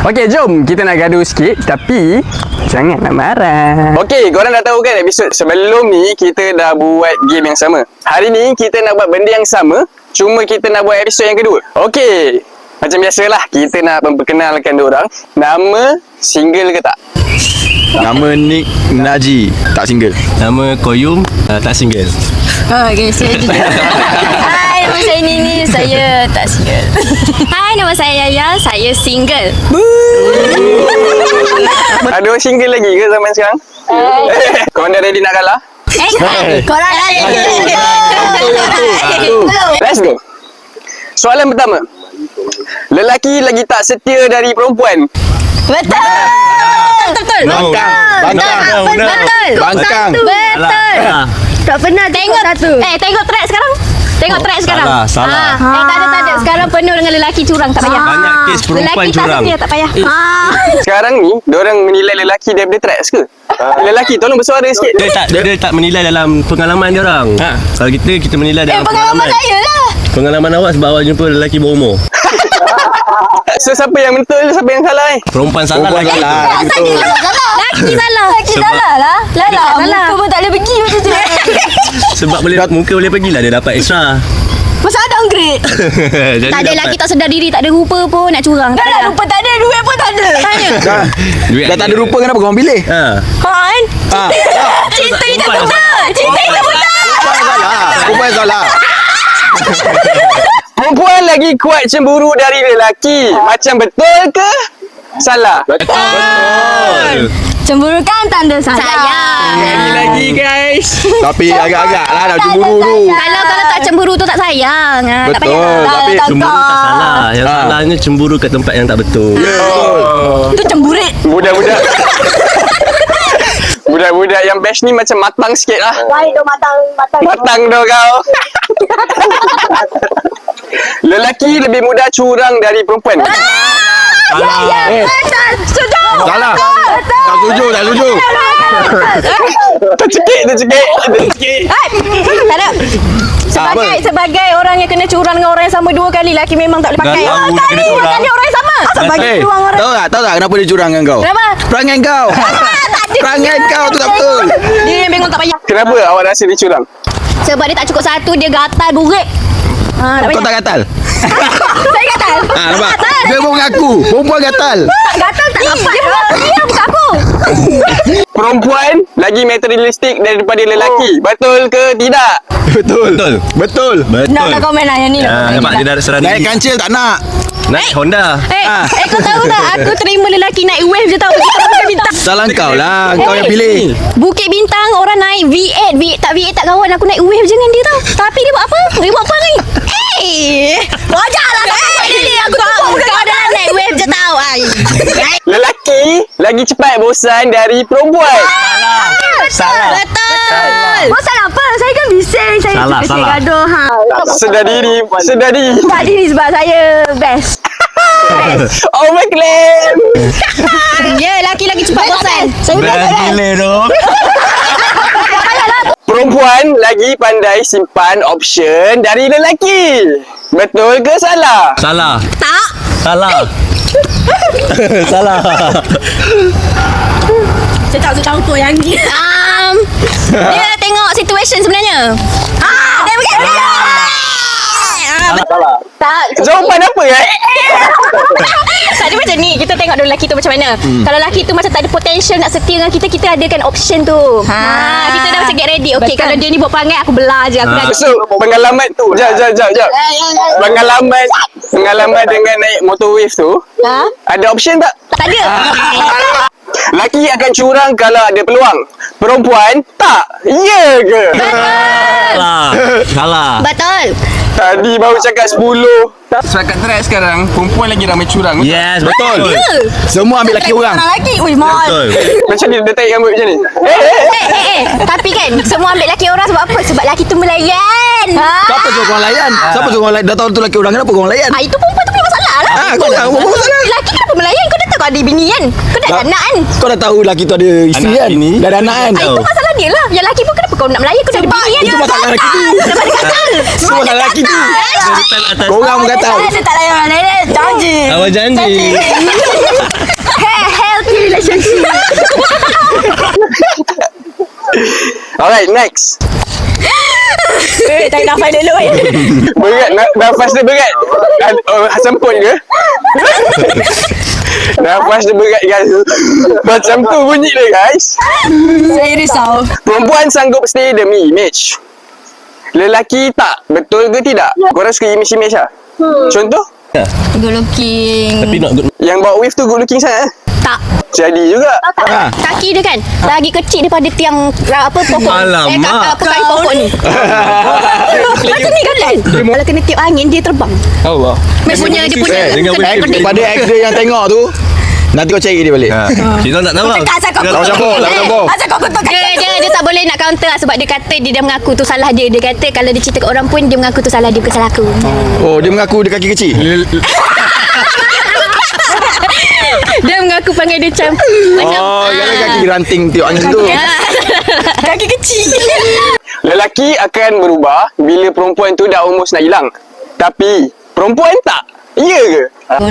Okey, jom kita nak gaduh sikit tapi jangan nak marah. Okey, korang dah tahu kan episod sebelum ni kita dah buat game yang sama. Hari ni kita nak buat benda yang sama, cuma kita nak buat episod yang kedua. Okey, macam biasalah kita nak memperkenalkan diorang. Nama single ke tak? Nama Nick Naji, tak single. Nama Koyum, tak single. Okay, saya juga. Hai, nama saya Nini, saya tak single. Hai, nama saya Yaya, saya single. Ada orang single lagi ke zaman sekarang? Korang dah ready nak kalah? Korang dah ready? Let's go. Soalan pertama. Lelaki lagi tak setia dari perempuan? Betul. Betul. Bangkang. Betul. Tak pernah tengok satu. Tengok track sekarang. Tengok track sekarang. Salah. Tak ada. Sekarang penuh dengan lelaki curang, tak payah. Banyak kes perempuan lelaki curang. Lelaki tak payah. Sekarang ni, diorang menilai lelaki daripada tracks ke? Lelaki, tolong bersuara sikit. Dia tak menilai dalam pengalaman dia orang. Kalau kita menilai dalam Pengalaman saya lah. Pengalaman awak sebab awak jumpa lelaki berumur. So, siapa yang betul, siapa yang salah ni? Perempuan salah lagi. Lelaki salah. Lelaki salah lah. Muka pun tak boleh pergi macam tu. Sebab muka boleh pergilah dia dapat extra. Masa ada downgrade. Tak ada lelaki tak sedar diri, tak ada rupa pun nak curang. Tak ada rupa, tak ada duit pun tak ada. Tanya. Dah tak ada rupa, kenapa korang pilih? Kan? Cinta ni tak betul. Cinta ni tak betul. Rupa yang salah. Perempuan lagi kuat cemburu dari lelaki. Macam betul ke? Salah. Betul. Cemburu kan tanda sayang. Lagi guys. Tapi agak-agak lah dah cemburu tu. Kalau tak cemburu tu tak sayang. Tak Betul, payah. tapi Cemburu tak salah. Yang salahnya cemburu ke tempat yang tak betul. Itu cemburit. Budak-budak Budak-budak yang best ni macam matang sikit lah. Baik tu matang. Matang dah kau. Lelaki lebih mudah curang dari perempuan. Sudah. Salah. Tak setuju. Tercekik. Tak ada. Sebagai orang yang kena curang dengan orang yang sama 2 kali, lelaki memang tak boleh pakai. Galau dia kena curang. Tadi orang yang sama. Sebagai curang orang. Tahu tak kenapa dia curang dengan kau? Kenapa? Perangai kau. Perangai kau tu tak betul. Dia yang bingung tak payah. Kenapa awak rasa dia curang? Sebab dia tak cukup satu, dia gatal burik. Tak Kau payah. tak gatal? Saya gatal. Nampak? Dia pun mengaku perempuan gatal. Tak gatal tak nampak. Dia bukan aku. Perempuan lagi materialistik daripada lelaki. Betul ke tidak? Betul. Nak komen lah yang ni. Sebab dia dah serah Naik diri. kancil tak nak. Naik Honda. Kau tahu tak? Aku terima lelaki naik wave je tau. Bukit Bintang. Salah kau lah. Kau yang pilih. Bukit Bintang orang naik V8 tak kawan aku naik wave je dengan dia tau. Tapi dia buat apa? Dia buat apa ni? Wajarlah kau buat dia ni. Aku tahu kau adalah naik wave je tau. Lelaki lagi cepat bosan dari perempuan. Salah. Betul. Bosan apa? Saya kan bising. Saya Salah, suka salah. gaduh. Sedar diri. Tak diri sebab saya best. Overclaim. Ya, lelaki lagi cepat bosan. Saya best. Gila tu. Perempuan lagi pandai simpan option dari lelaki. Betul ke salah? Salah. Tak. Salah. Saya tak suka auto yang ni. Dia tengok situation sebenarnya. Dia bukan dia. Tak. Jawapan apa ya? Tadi macam ni, kita tengok dulu lelaki tu macam mana. Kalau lelaki tu macam tak ada potential nak setia dengan kita, kita adakan option tu. Kita dah macam get ready. Okay, kalau dia ni buat perangai, aku belah je. Aku dah. So, pengalaman tu. Jap. Pengalaman dengan naik motor wave tu. Ada option tak? Tak ada. Laki akan curang kalau ada peluang. Perempuan tak. Ya ke? Salah. Betul. Tadi baru cakap 10. Setakat track sekarang, perempuan lagi ramai curang. Yes, betul. Semua ambil laki orang. Lelaki. Ui, mal. Betul. Macam ni dia tarik rambut macam ni. Tapi kan, semua ambil lelaki orang sebab apa? Sebab lelaki tu melayan. Siapa suruh korang layan? Siapa suruh korang layan? Dah tahu tu laki orang, kenapa korang layan? Itu perempuan tu punya masalah lah. Kau dah apa masalah? Lelaki kenapa melayan? Kau dah tahu kau ada bini kan? Kau dah ada anak kan? Kau dah tahu laki tu ada isteri Anak kan? bini. Dah ada anak kan? Itu masalah panggil lah. Yang lelaki pun kenapa kau nak melayan? Kau dah ada bini kan? Itu masalah lelaki tu. Sebab dia gatal. Semua masalah lelaki tu. Gatal atas. Korang pun gatal. Saya tak layan nenek. Janji. Awak janji. Healthy relationship. Alright, next. Tak nak nafas dulu. Berat, nafas dia berat. Semput ke? Nafas dia berat guys. Macam tu bunyi dia guys. Saya risau. Perempuan sanggup stay demi image. Lelaki tak. Betul ke tidak? Korang suka image-image lah? Contoh? Good looking. Tapi not good. Yang bawa wave tu good looking sangat. Tak. Jadi juga. Ha. Kaki dia kan lagi kecil daripada tiang apa pokok. Alamak. Apa kayu pokok ni. Macam ni kan? Kalau kena tiup angin dia terbang. Allah. Dia punya Dengan kedai. Pada ex dia yang tengok tu, nanti kau cari dia balik. Kita tak tahu. Cakap asal kau Jangan campur, jangan campur. Asal kau kutuk Dia tak boleh nak counter lah sebab dia kata dia dah mengaku tu salah dia. Dia kata kalau dia cerita kat orang pun dia mengaku tu salah dia, bukan salah aku. Oh, dia mengaku dia kaki kecil. Dia mengaku panggil dia macam Oh, jangan kaki ranting tiup angin tu. Kaki kecil. Lelaki akan berubah bila perempuan tu dah almost nak hilang. Tapi perempuan tak. Ya ke?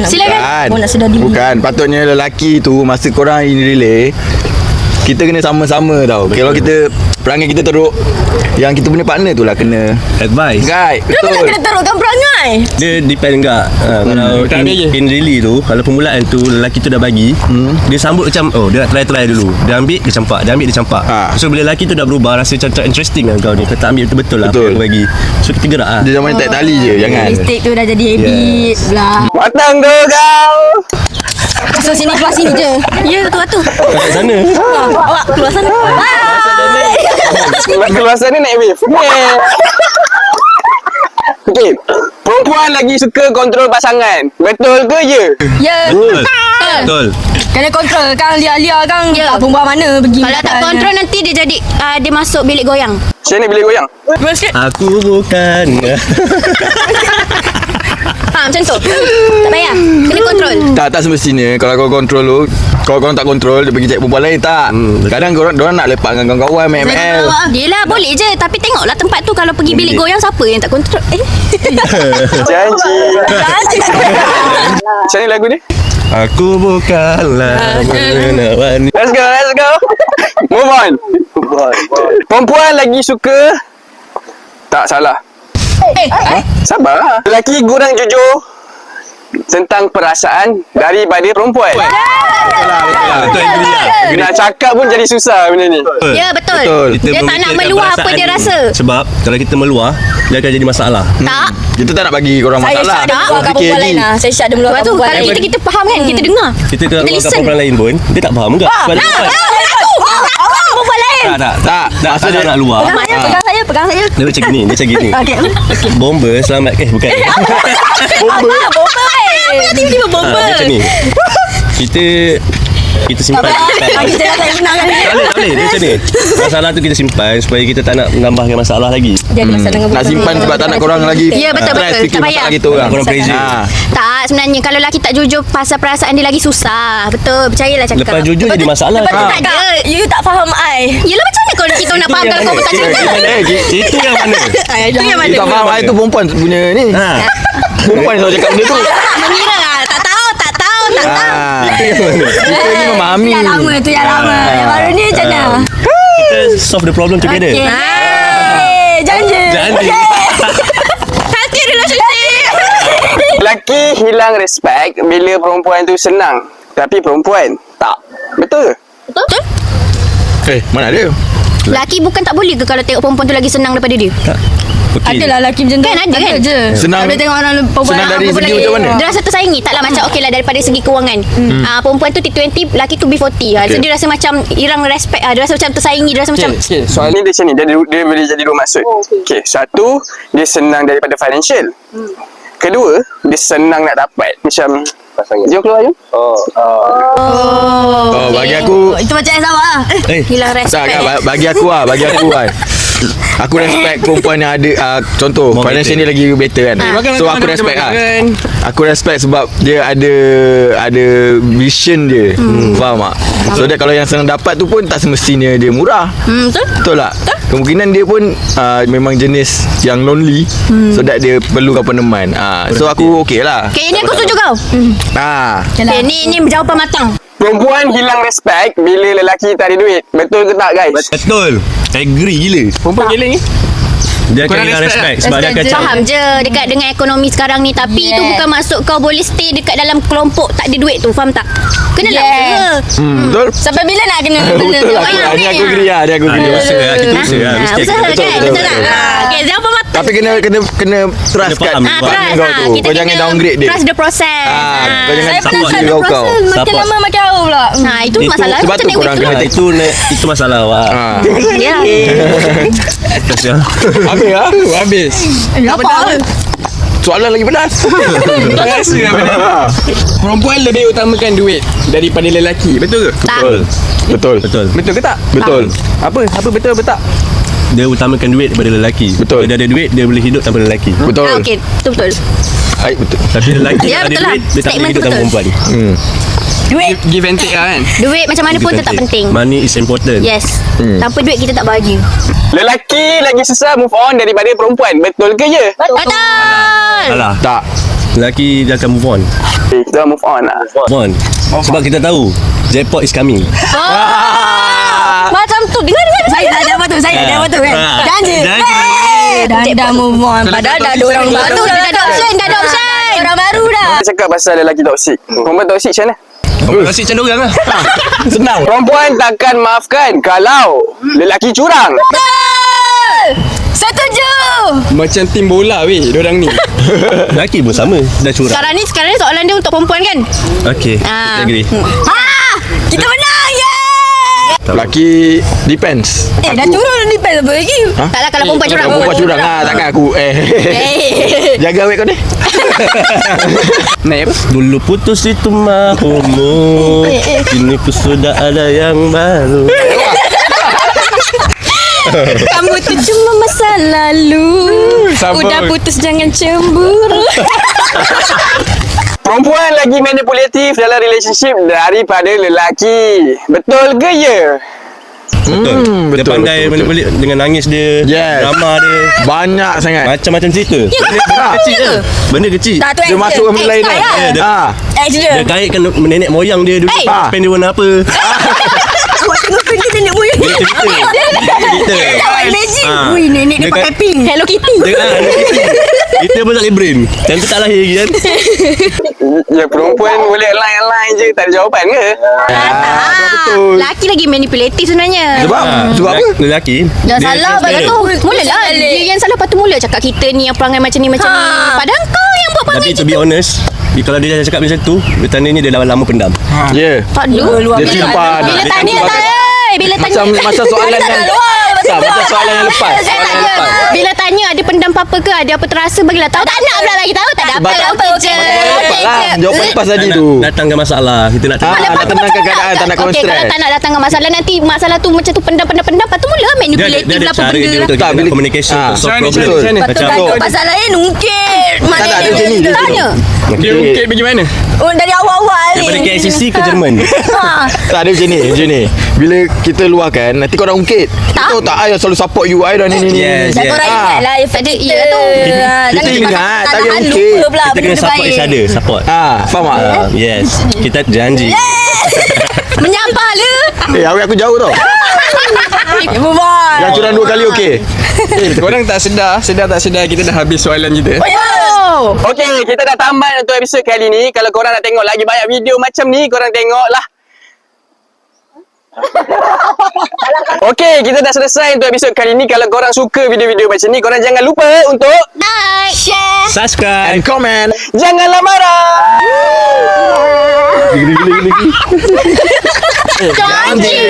Silakan. Nak sedar diri. Bukan, patutnya lelaki tu masa korang in relay, kita kena sama-sama tau. Kalau kita perangai kita teruk, yang kita punya partner tu lah kena Advice. guide. Kenapa Betul. kena terukkan perangai? Dia depend enggak. Kalau in really tu, kalau permulaan tu lelaki tu dah bagi, dia sambut macam dia nak try dulu. Dia ambil dia campak, dia ambil dia campak. So bila lelaki tu dah berubah, rasa macam interesting lah kau ni. Kau tak ambil betul-betul lah apa Betul. yang kau bagi. So kita gerak lah. Dia zaman tak tali je, jangan. Mistake tu dah jadi habit belah. Matang tu kau. So sini keluar sini je. Ya, tu. Kat sana. Awak keluar sana. Keluar sana naik wave. Yeah. Okay. Perempuan lagi suka kontrol pasangan. Betul ke ya? Ya. Betul. Kena kontrol kan liar-liar kan. Tak perempuan mana pergi. Kalau tak kontrol nanti dia jadi dia masuk bilik goyang. Macam mana bila goyang? Aku bukan. Macam tu. Tak payah. Kena kontrol. Tak semestinya. Kalau kau kontrol tu, kalau korang tak kontrol, dia pergi cek perempuan lain tak. Kadang korang nak lepak dengan kawan-kawan main ML. Yelah boleh je. Tapi tengoklah tempat tu. Kalau pergi bilik goyang, siapa yang tak kontrol? Janji. Macam mana lagu ni? Aku bukanlah menawan. Let's go. Move on. Perempuan lagi suka. Tak salah. Sabar lah. Lelaki kurang jujur tentang perasaan daripada perempuan. Betul. Nak cakap pun jadi susah benda ni. Ya betul. Betul. Dia tak nak meluah apa dia rasa. Sebab kalau kita meluah, dia akan jadi masalah. Tak. Kita tak nak bagi korang Saya masalah. syak ada meluahkan Fikir perempuan lagi. lain lah. Saya syak ada Lepas meluahkan tu perempuan kalau lain. kita faham kan, kita dengar. Kita kalau Kita keluarkan listen. perempuan lain pun, dia tak faham juga. Sebab dia perempuan. Perempuan lain. Tak. Asal dia nak luah. Pegang saya. Dia macam gini. Okey. Bomba selamat. Bukan. Tiba-tiba bomba. Macam ni. Kita simpan. Kita dah tak menang kan. Tak boleh. Dia macam ni. Masalah tu kita simpan supaya kita tak nak menambahkan masalah lagi. Jadi masalah dengan Nak simpan sebab tak nak korang lagi Ya, betul, stress betul. fikir Tak masalah payah. kita orang. Korang pressure. Tak, sebenarnya kalau lelaki tak jujur pasal perasaan dia lagi susah. Betul, percayalah cakap. Lepas jujur jadi masalah. Lepas tu tak ada. You tak faham I. Yelah macam mana kalau kita nak faham kalau kau tak cerita? Itu yang mana? Itu yang mana? Tak faham I tu perempuan punya ni. Perempuan selalu cakap benda tu. Mengira lah. Tak tahu. Kita ni memahami. Tu yang lama. Yang baru ni macam mana? Kita solve the problem together. Janji. Healthy relationship. Lelaki hilang respect bila perempuan tu senang. Tapi perempuan tak. Betul ke? Betul? Mana dia? Lelaki bukan tak boleh ke kalau tengok perempuan tu lagi senang daripada dia? Okay. Adalah lelaki macam tu. Kan ada kan? je. Senang. Kalau tengok orang perempuan Senang dari perempuan segi lain. macam mana? Dia rasa tersaingi. Taklah macam okey lah daripada segi kewangan. Perempuan tu T20, lelaki tu B40. So Okay. dia rasa macam hilang respect. Dia rasa macam tersaingi. Dia rasa macam Okay, soal ni dia macam ni. Dia boleh jadi dua maksud. Okay, satu, dia senang daripada financial. Kedua, dia senang nak dapat. Macam, jom keluar jom. Oh, bagi aku Itu macam yang sama lah. hilang respect. tak kan bagi aku lah. Aku respect perempuan yang ada contoh More financial ni lagi better kan. So aku respect lah. Aku respect sebab dia ada vision dia. Faham tak? So that kalau yang senang dapat tu pun tak semestinya dia murah. Betul. Betul tak? Kemungkinan dia pun memang jenis yang lonely. So that dia perlukan peneman. So aku okey lah. Okay, ini aku setuju kau. Okay, ni jawapan matang. Perempuan hilang respect bila lelaki tak ada duit. Betul ke tak guys? Betul. Agree gila. Perempuan gila ni. Dia akan Kurang hilang respect respect sebab dia akan cakap Faham je dekat dengan ekonomi sekarang ni. Tapi itu bukan maksud kau boleh stay dekat dalam kelompok tak ada duit tu. Faham tak? Kenalah usaha. Betul? Sampai bila nak kena Betul lah. Ni aku agree lah. Dia aku agree. Kita usaha Mesti Usaha kita kan? Betul tak? Okay, jawapan matang. Tapi kena trust kat faham. partner kau tu. Kita Kau jangan kena downgrade dia. trust the process. Kau jangan Saya pernah support satu dia kau. proses makin Support. lama makin jauh pula. Itu masalah. sebab Macam tu naik korang weight kena itu masalah awak. Ya. Habis lah. Habis. Apa? Soalan lagi pedas. Tak rasa lah. Perempuan lebih utamakan duit daripada lelaki. Betul ke? Betul. Betul. Betul. Betul ke tak? Betul. Apa betul apa tak? Dia utamakan duit daripada lelaki. Betul. Kalau dia ada duit, dia boleh hidup tanpa lelaki. Betul. Okey, betul. Betul. Tapi lelaki Ya, kalau ada betul lah. duit, dia tak boleh Statement hidup tanpa betul. perempuan. Duit. Give and take lah kan? Duit macam mana pun tetap penting. Money is important. Yes. Tanpa duit kita tak bahagia. Lelaki lagi susah move on daripada perempuan. Betul ke ya? Betul. Alah. Tak. Lelaki dia akan move on. Okay, kita move on lah. Move on. Sebab kita tahu jackpot is coming. Macam tu. Dengar. Saya dah dapat tu. Saya dah dapat tu kan. Janji. Dah move on. Padahal dah ada orang baru. Dah ada option. Orang baru dah. Kita cakap pasal lelaki toksik. Perempuan toksik macam mana? Kasih macam orang lah. Senang. Perempuan takkan maafkan kalau lelaki curang. Setuju. Macam tim bola weh, diorang ni. Lelaki pun sama. Dah curang. Sekarang ni soalan dia untuk perempuan kan? Okay. Kita agree. Kita menang. Yeay. Lelaki depends. Dah curang dah depend apa lagi. Taklah kalau perempuan curang. Perempuan curang lah. Takkan aku jaga awet kau ni. Naik apa? Dulu putus itu mahumu, kini ku sudah ada yang baru. Kamu tu cuma masa lalu. Sabar. Udah putus jangan cemburu. Perempuan lagi manipulatif dalam relationship daripada lelaki. Betul ke ya? Betul. Dia betul, pandai betul, manipulate dengan nangis dia, Yes. drama dia, Banyak sangat. macam-macam cerita. Benda kecil je. Benda kecil. Tak tu Dia masuk ke benda lain Extra kan. lah. Dia, Extra. dia kaitkan nenek moyang dia dulu. Pen dia warna apa. Awak tengok pen kita nenek moyang. Dia cerita. Awak imagine. Ah. Ui, nenek dia Dia pakai kat- pink. Hello Kitty. Kita pun tak boleh brain. Time tu tak lahir lagi kan. Ya, perempuan boleh line je. Tak ada jawapan ke? Betul. Laki lagi manipulatif sebenarnya. Sebab apa? Lelaki Dah dia salah transparent. pasal tu. Mulalah dia yang salah patut mula cakap kita ni yang perangai macam ni macam ni. Padahal kau yang buat perangai Tapi to gitu. be honest, kalau dia dah cakap macam tu, bertandanya dia dah lama pendam. Ya. Tak ada. Dia simpan. Bila tanya tak bila tanya Macam soalan yang macam soalan yang lepas. saya tak ada. Bila tanya ada pendam apa ke, ada apa terasa bagilah tahu. Tak nak pula bagi tahu. Tak ada apa. Sebab Okey je. Lepas lah. Jawapan lepas tadi Tak tu. nak datangkan masalah. Kita nak Nak tenangkan keadaan. Tak nak kau Okey, kalau stress. tak nak datangkan masalah nanti masalah tu macam tu pendam. Lepas tu mula manipulatif dia lah apa cara benda dia lah. untuk Tak, kita bila- communication Ah, solve macam mana, problem. macam mana? Betul Macam kan pasal lain ungkit. Tak ada macam ni. Dia Tanya. Dia ungkit bagaimana? Oh dari awal-awal ni. daripada KLCC ke Jerman. Tak ada macam ni. Bila kita luahkan, nanti kau dah ungkit. Tahu tak, I yang selalu support you. I dah ni. Yes, Dan yes. korang ingat lah efek Ada, kita. ya tu. Kita ingat, tak payah lupa ungkit. pula Kita kena benda support baik. each other. Support. Faham tak? Yes. Kita janji. Menyampah le. Awet aku jauh tau. Move on. Yang curang 2 kali okey. Korang tak sedar tak sedar kita dah habis soalan kita. Oh. Okey, kita dah tamat untuk episod kali ni. Kalau korang nak tengok lagi banyak video macam ni, korang tengok lah. Okey, kita dah selesai untuk episod kali ni. Kalau korang suka video-video macam ni, korang jangan lupa untuk Like, share. Subscribe. And comment. janganlah marah. Gila. Janji.